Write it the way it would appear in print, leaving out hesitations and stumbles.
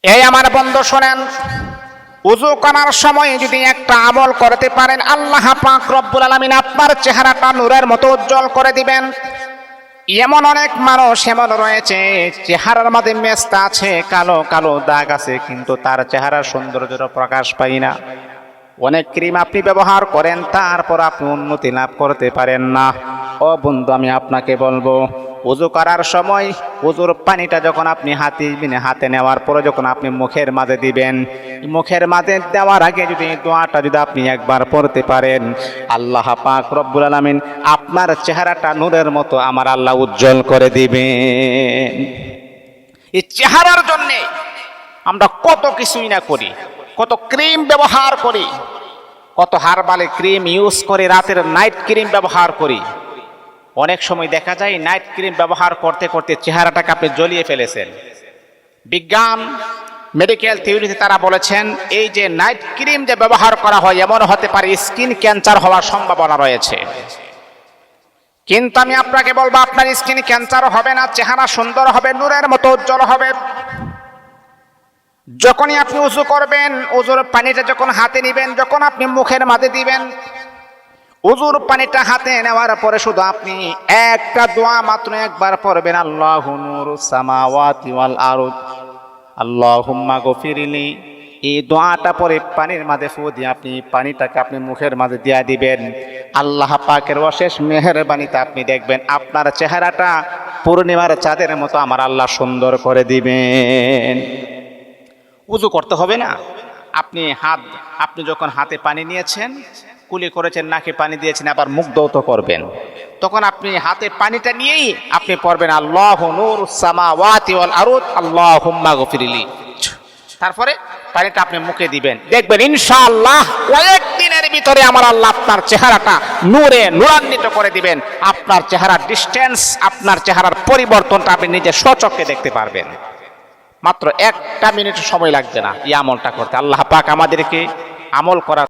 এই আমার বন্ধু শোনেন, ওযু করার সময় যদি একটা আমল করতে পারেন, আল্লাহ পাক রব্বুল আলামিন আপনার চেহারাটা নূরের মতো উজ্জ্বল করে দিবেন। এমন অনেক মানুষ এমন রয়েছে, চেহারার মধ্যে মেস্তা আছে, কালো কালো দাগ আছে, কিন্তু তার চেহারার সৌন্দর্যের প্রকাশ পায় না। অনেক ক্রিম আপনি ব্যবহার করেন, তারপর আপনি উন্নতি লাভ করতে পারেন না। ও বন্ধু, আমি আপনাকে বলবো, ওযু করার সময় ওযুর পানিটা যখন আপনি হাতে নেওয়ার পরে যখন আপনি মুখের মাঝে দিবেন, মুখের মাঝে দেওয়ার আগে যদি দোয়াটা যদি আপনি একবার পড়তে পারেন, আল্লাহ পাক রব্বুল আলামিন আপনার চেহারাটা নূরের মতো আমার আল্লাহ উজ্জ্বল করে দিবেন। এই চেহারার জন্যে আমরা কত কিছুই না করি, কত ক্রিম ব্যবহার করি, কত হার্বাল ক্রিম ইউজ করে, রাতের নাইট ক্রিম ব্যবহার করি। অনেক সময় দেখা যায় নাইট ক্রিম ব্যবহার করতে করতে চেহারাটাকে আপনি জ্বলিয়ে ফেলেছেন। বিজ্ঞান মেডিকেল থিওরিতে তারা বলেছেন, এই যে নাইট ক্রিম যে ব্যবহার করা হয়, এমন হতে পারে স্কিন ক্যান্সার হওয়ার সম্ভাবনা রয়েছে। কিন্তু আমি আপনাকে বলবো, আপনার স্কিন ক্যান্সার হবে না, চেহারা সুন্দর হবে, নূরের মতো উজ্জ্বল হবে। যখনই আপনি ওযু করবেন, ওযুর পানিটা যখন হাতে নেবেন, যখন আপনি মুখের মাঝে দিবেন, ওযুর পানিটা হাতে নেওয়ার পরে শুধু আপনি একটা দোয়া মাত্র একবার পড়বেন, আল্লাহু নূরুস সামাওয়াতি ওয়াল আরদ আল্লাহুম্মা গফিরলি। এই দোয়াটা পরে পানির মাঝে ফু দিয়ে আপনি পানিটাকে আপনি মুখের মাঝে দিয়ে দিবেন। আল্লাহ পাকের অশেষ মেহেরবানিতে আপনি দেখবেন আপনার চেহারাটা পূর্ণিমার চাঁদের মতো আমার আল্লাহ সুন্দর করে দিবেন। ওযু করতে হবে না, আপনি যখন হাতে পানি নিয়েছেন, কুলি করেছেন, নাকে পানি দিয়েছেন, আবার মুখ ধৌত করবেন, তখন আপনি হাতে পানিটা নিয়েই আপনি পড়বেন, আল্লাহু নূরুস সামাওয়াতি ওয়াল আরদ আল্লাহুম্মা গফিরলি। তারপরে পানিটা আপনি মুখে দিবেন, দেখবেন ইনশাআল্লাহ কয়েকদিনের ভিতরে আমার আল্লাহ আপনার চেহারাটা নূরে নূরান্বিত করে দিবেন। আপনার চেহারার ডিস্টেন্স, আপনার চেহারার পরিবর্তনটা আপনি নিজে স্বচক্ষে দেখতে পারবেন। মাত্র 1 মিনিট সময় লাগবে না এই আমলটা করতে। আল্লাহ পাক আমাদেরকে আমল করার